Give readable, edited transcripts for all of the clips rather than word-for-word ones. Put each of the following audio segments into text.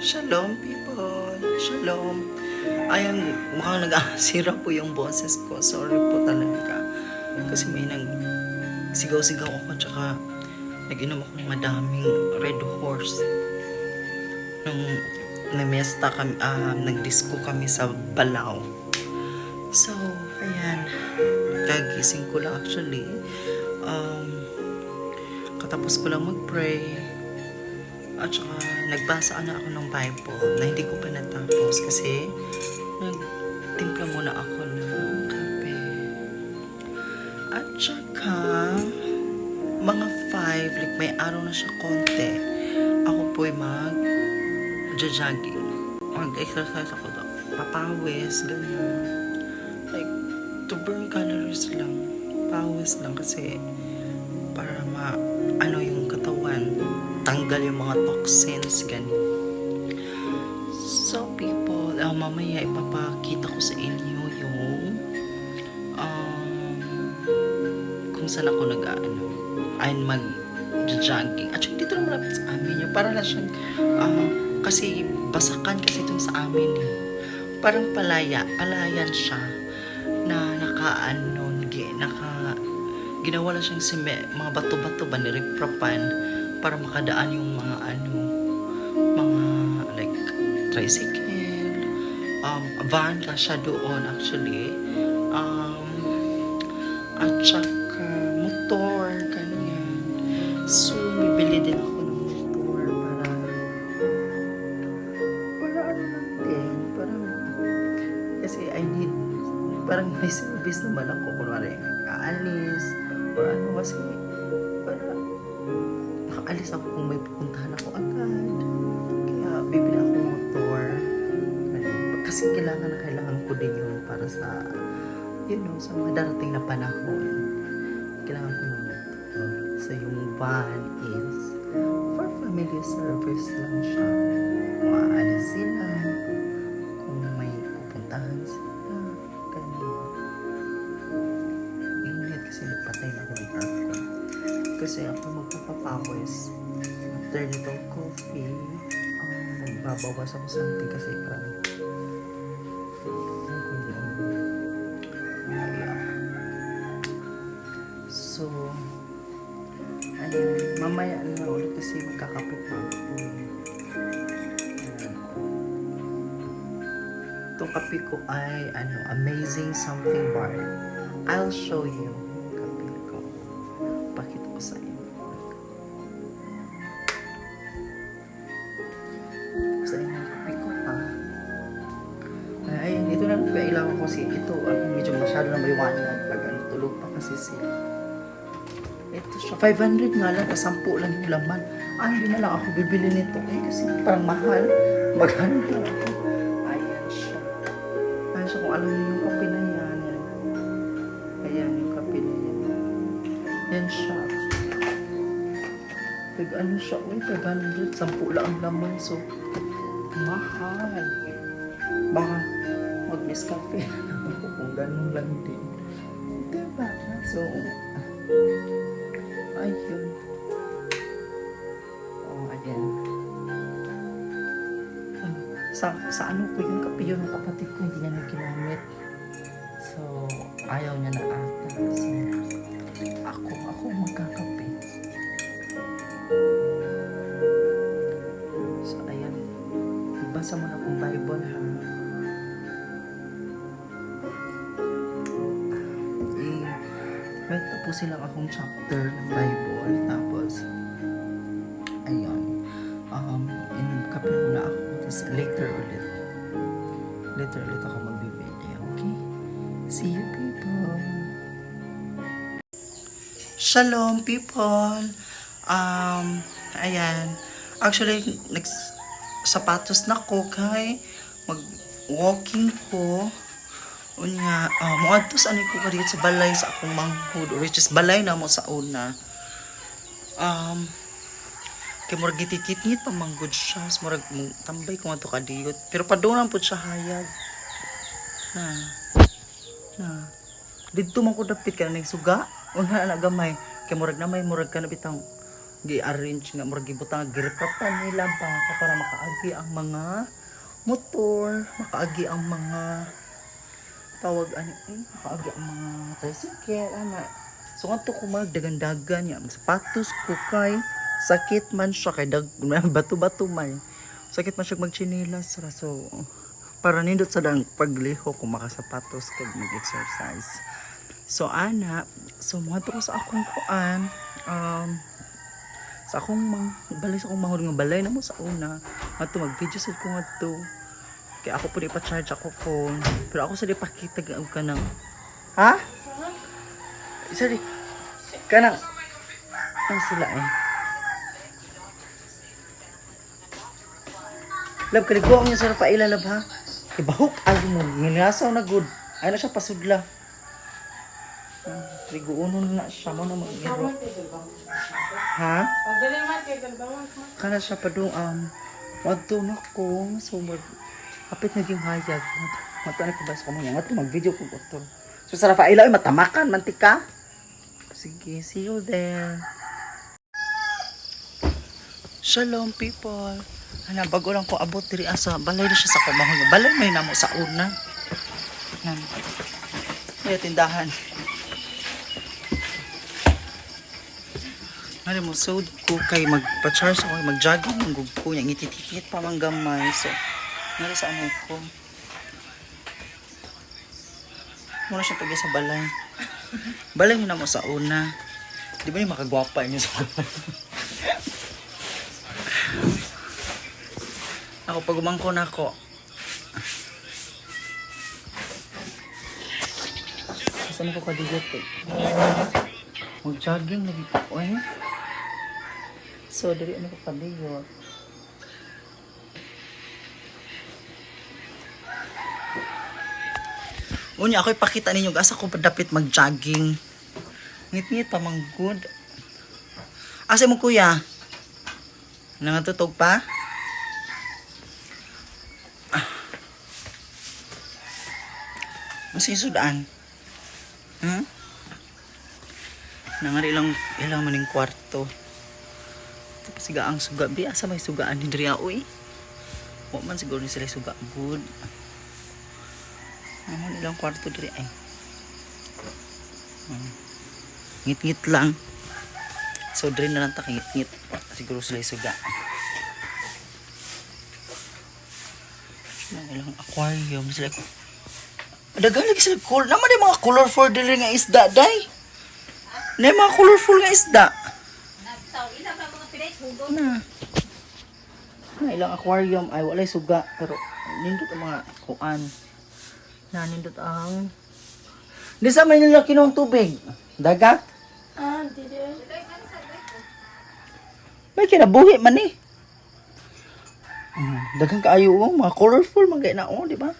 Shalom people, shalom. Ayan, mukhang nag-asira po yung boses ko. Sorry po talaga. Kasi may sigaw-sigaw ako tsaka nag-inom ako ng madaming Red Horse. Nung namesta kami, nag-disco kami sa Balao. So, ayan. Kagising ko lang actually. Katapos ko lang mag-pray. At saka, nagbasa na ako ng Bible na hindi ko pa natapos kasi nagtimpla muna ako ng kape. At saka, mga 5, like may araw na siya konti, ako po'y mag-jogging. Mag-exercise ako daw. Papawis, ganyan. Like, to burn calories lang. Pawis lang kasi para yung katawan, tanggal yung mga toxins, ganyan. So, people, mamaya ipapakita ko sa inyo yung kung saan ako mag-jogging. At saka dito lang malapit sa amin yung para lang siyang kasi basakan kasi itong sa amin eh. Parang palayan siya na ginawa lang siyang mga bato-bato ba niriprapan para makadaan yung mga like tricycle, van ka siya doon actually, at saka motor, ganyan. So, bibili din ako ng motor kasi I need, parang may service naman ako, kunwari, aalis, or kasi, para makaalis ako kung may pupuntahan ako agad. Kaya bibili ako ng motor. Kasi kailangan ko din yun para sa, sa mga darating na panahon. Kailangan ko ng motor. So yung van is for family service lang siya. Kung aalis sila, kung may pupuntahan sila, ganun. Ingat kasi nagpatay na ako ng aircon. Kasi ako magpapapawis. After nitong coffee, magbabawas ako something kasi parang so, ayun, mamaya na ulit kasi magkakape pa ako. Itong kape ko ay Amazing Something Bar. I'll show you yung kape ko. Pakita ko sa inyo. Sa inyo yung kape ko pa. Ayun, ito na kailangan ko kasi ito. Medyo masyado na maliwanag pag tulog pa kasi sila. Ito siya, 500 nga lang, 10 lang yung laman. Hindi na lang ako bibili nito. Kasi parang mahal. Maghano lang ako. Ayan siya. Ayan siya, kung alam niyo yung kape na yan. Ayan yung kape na yan. Yan siya. Siya, 500, 10 lang ang laman. So, mahal. Baka mag-miss cafe na ako kung ganun lang din. Diba? So, ayun. Ayan. Sa ko yung kape yun ng kapatid ko, hindi niya na ginamit. So, ayaw niya na ata. So, ako magkakape. So, ayan. Basa mo na kung Bible, ha? May tapusin lang akong chapter ng Bible. Tapos, ayun. Kape muna ako. Tapos, later ulit ako magbibili. Okay? See you, people. Shalom, people. Ayan. Actually, sapatos na ko kay mag-walking ko. Unya, muadtos ani ko kadiyot sa balay sa akong manghud, which is balay na mo sa una. Kay murag gitikit-ngit pa manghud siya, murag tambay ko ato kadiyot. Pero padunan pud siya hayag. Didto man ko dapit ka ning suga, una na gamay. Kay murag ka na bitang gi-arrange nga murag gibutang girepatan nila ba para makaagi ang mga motor, makaagi ang mga tawag makaagi ang mga tricycle ana. So kanto ko magdagan-dagan ya sapatos ko kay sakit man siya kay bato-bato man. Sakit man siya magchinelas ra so para nindot sa dang pagliho kung makasapatos kag mag-exercise. So ana, so mo ko sa akong kuan sa akong balay sa akong mahurong nga balay na mo sa una ato mag-video sad ko ngadto kay ako pud ipa-charge ako phone pero ako sa di pakita og kanang ha sorry kanang ang sila love kaligo ang niya sa paila love ha ibahok ay mo nginasaw na good ay na siya pasudla riguunon na siya mo na mag-iro ha? Kana siya pa doon wadto na ko so kapit naging hayag matanak ko ba sa kamay nga mag-video ko ito so sa Rafaela matamakan mantika sige see you there. Shalom people ana bago lang ko abot diri asa balay na siya sa kumahon balay may namo sa una nan may tindahan. Ano mo sud ko kay magpa-charge ako mag-jogging ng gugpo niya ngititikit pa man gamay so nara sa ano ko muna siya pagya sa balay mo na mo sa una di ba yung makagwapa niyo sa balay ako pag umangko na ako saan ako kadigot mag-jogging lagi ako so dali ano ko kadigot unya ako ipakita ninyo asa ko dapit mag-jogging ngit-ngit pa mang good asa mo kuya nangatutog pa masih sudaan nangari ilang maning kwarto tapos siga ang suga bi asa may sugaan ni diri oy wa man siguro ni sila suga good naman ilang kwarto diri ay ngit-ngit lang so diri na lang ta ngit-ngit siguro sila suga ilang aquarium sila dagan lagi sila cool naman yung mga colorful diri nga isda day na mga colorful nga isda na ilang aquarium ay walay suga pero nindot ang mga kuan na nindot ang di sa may nila kinuang tubig dagat Didi. may kinabuhi man eh dagang kaayo mga colorful mga na di ba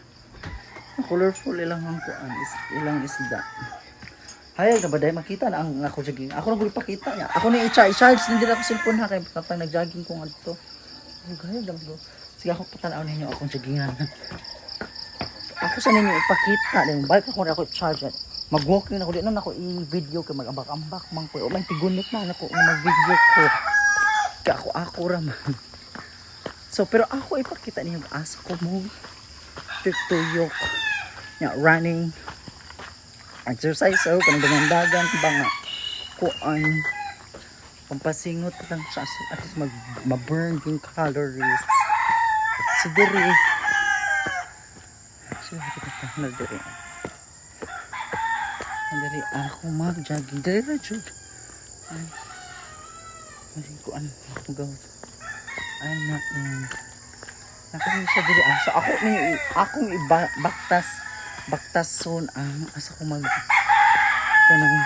colorful ilang ang kuan ilang isda hayag na ba dahil makita na ang ako jogging ako na gulo pakita niya ako na i-charge hindi na ako cellphone ha kay kapag nag-jogging ko nga dito hayag na go sige ako patanaw ninyo akong joggingan ako sa ninyo ipakita din balik ako na ako i-charge mag-walking ako din na ako i-video kay mag-ambak-ambak man ko o man tigunit na ako na mag-video ko kaya ako raman so pero ako ipakita ninyo asa ko mo tuyok nga running exercise kanang dagan ba nga kuan pampasingot lang siya at mag-burn yung calories so diri so kita diri diri ako mag-jogging diri ra jud ay kuan gaw anak nakita siya diri so akong baktas son ang asa ko mag kanang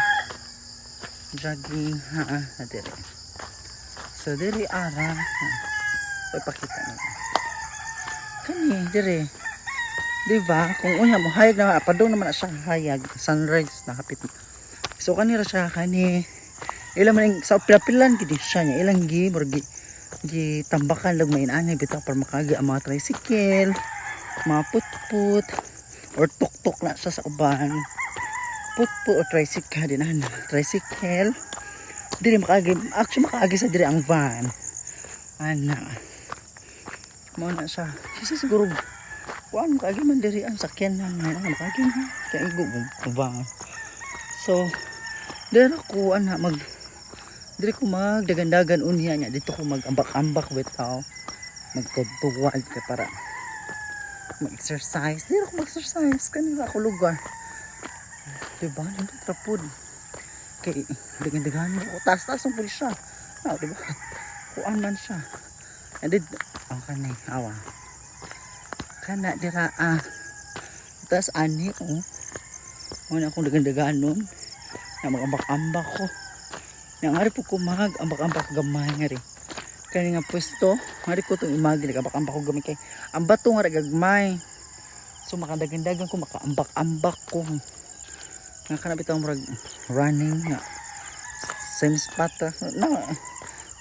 jogging diri so diri ara ipakita na kani diri diba kung unya mo hayag na padung naman na siya hayag sunrise na kapit so kanira siya kani ilang man sa pilapilan gid siya niya ilang gi tambakan lang may inani bitaw para makagi ang mga tricycle mga putput or tuktok na siya sa uban putput o tricycle din tricycle Dili makaagi, actually makaagi sa diri ang van. Ana. Mo na siya. Kasi siguro kuan makaagi man diri ang sakyanan na makaagi na. Kaya igog van. So, diri ko ana diri ko magdagandagan unya nya dito ko magambak-ambak bitaw. Magtutuwad kay para mag-exercise. Diri ko mag-exercise kanina ako lugar. Diba? Nandun trapod. Kay dagan-dagan mo. Taas-taas ang pulisya. Diba? Kuan man siya. And then, kanay, awa. Kana, dira, taas ani, Muna akong dagan-dagan nun. Na mag-ambak-ambak ko. Nangari po kumag-ambak-ambak gamay nga rin. Kaya nga pwesto, ngari ko itong imagi, nag-ambak-ambak ko gamay kay. Ang bato nga gagmay. So, makadagan-dagan ko, maka-ambak-ambak ko. Nga kanabit ang running nga same spot na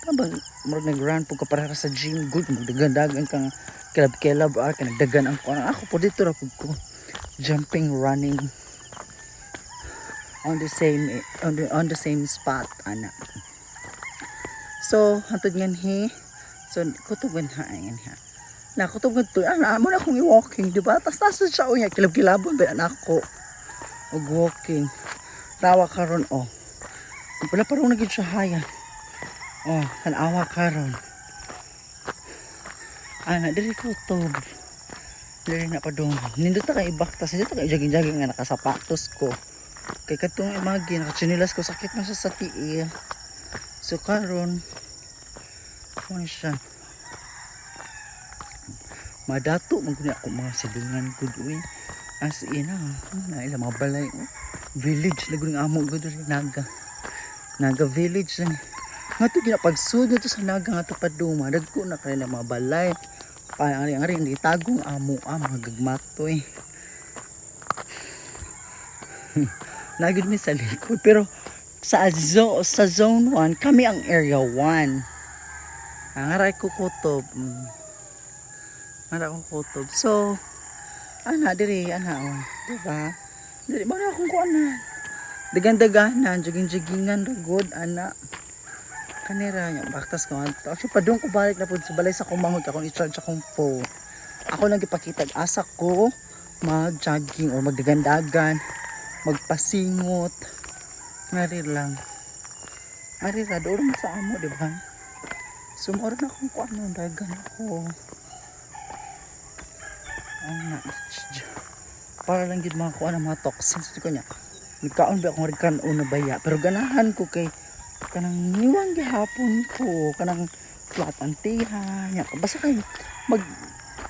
tabang nag-run po ka para sa gym good magdagan-dagan kang kilab-kilab ka nagdagan ang ako po dito ra ko jumping running on the same spot ana. So hantod ngan so kutuban ayan ha na kutuban to mo na akong i-walking diba tas siya unya kilab-kilabon ba anak ko og walking tawa karon wala pa rin naging sahaya tanawa karon ana diri ko tob diri na pa dong nindot ta kay ibaktas nindot ta kay jogging nga nakasapatos ko kay katong imagi nakatsinilas ko sakit man sa tiil so karon ano siya madato maguni ako mga silingan good way as ina na ila mga balay village laguning amo gud naga village nga to ginapagsud to sa naga nga to paduma dagko na kay mga balay ari hindi tagong amo mga gagmatoy nagud mi sa likod pero sa zone 1 kami ang area 1 ang aray ko kutob so ana diri diba diri ba na akong kuanan dagan-daganan jogging-joggingan ra good ana kanira nya baktas ko so padung ko balik na pud sa balay sa kumangod akong i-charge akong phone ako lang gipakita asa ko mag-jogging or magdagan-dagan magpasingot ngari ra doon mo sa amo diba sumoro na akong kuanan dagan ako ana para lang gid mga kuan mga toxins ko nya nagkaon ba akong rikan una baya pero ganahan ko kay kanang niwang gihapon ko kanang flat antiha nya basta kay mag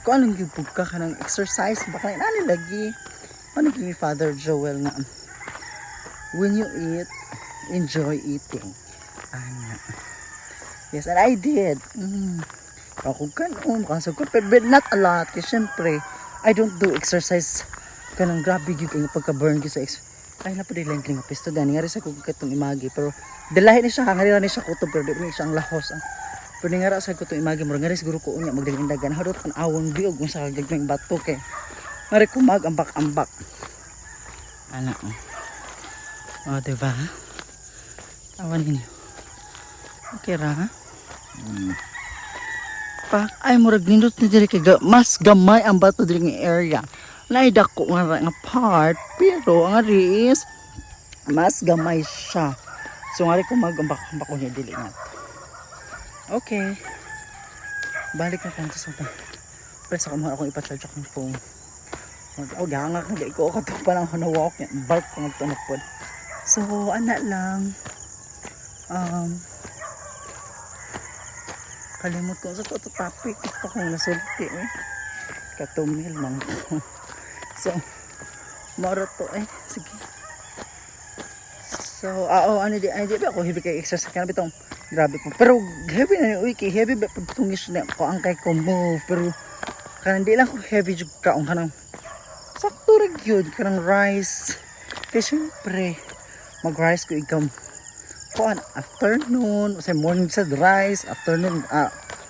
kuan lang gyud ka kanang exercise baka ani lagi ano ni Father Joel nga when you eat enjoy eating ana yes and I did ako kanon kasag ko pero not a lot kasi syempre I don't do exercise kanang grabe gyud kay pagka-burn gyud sa ay na pud lang kini pisto gani nga sa kog katong imagi pero dalahi ni siya ngari ni siya kutob pero di ni siya ang lahos pero nga sa kutong imagi mo ngari siguro ko unya magdagan-dagan hadot kan awon biog mo sa gagmay bato kay ngari ko mag-ambak-ambak ana diba awan ninyo okay ra ay murag nindot ni diri kay mas gamay ang bato diri nga area naidako nga part pero ang ari is mas gamay siya so nga ko mag-ambak-ambak ko niya dili nga okay balik na kanto sa press ako mo akong ipa-charge akong phone gangak na di ko kato pa lang na walk niya bulk ko magtunok po so ana lang kalimot ko sa to topic ito kong nasulti katumil mang so maro to sige so ano di ba ako heavy kay exercise kana bitong grabe ko pero heavy na ni kay heavy ba pagtungis na ko ang kay ko move pero kanang di lang ko heavy jud kaong kanang sakto ra gyud kanang rice kay syempre mag rice ko ikam kuan afternoon say morning sa rice afternoon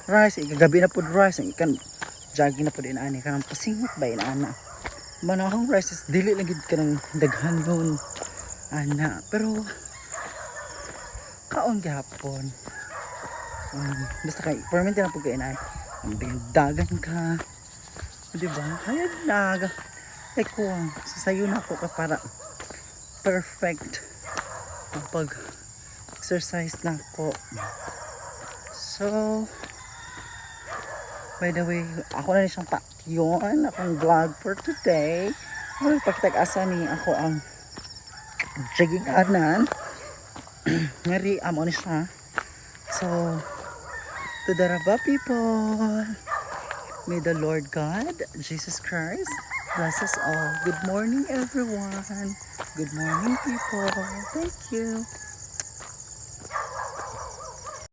rice gabi na pud rice ikan jogging na pud inaani kanang pasingot ba inaana manahong rice is dili lang gid kanang daghan nun ana pero kaon gihapon. Basta kay permanent na po kayo na ang dagan ka, di ba? Hayag naga ay ko sasayo na ako ka para perfect ang pag exercise na ako. So by the way, ako na siyang yun akong vlog for today. Pagtag-asa ni ako ang jogging anan ngari amo ni siya. So to the Raba people, may the Lord God Jesus Christ bless us all. Good morning everyone. Good morning people. Thank you.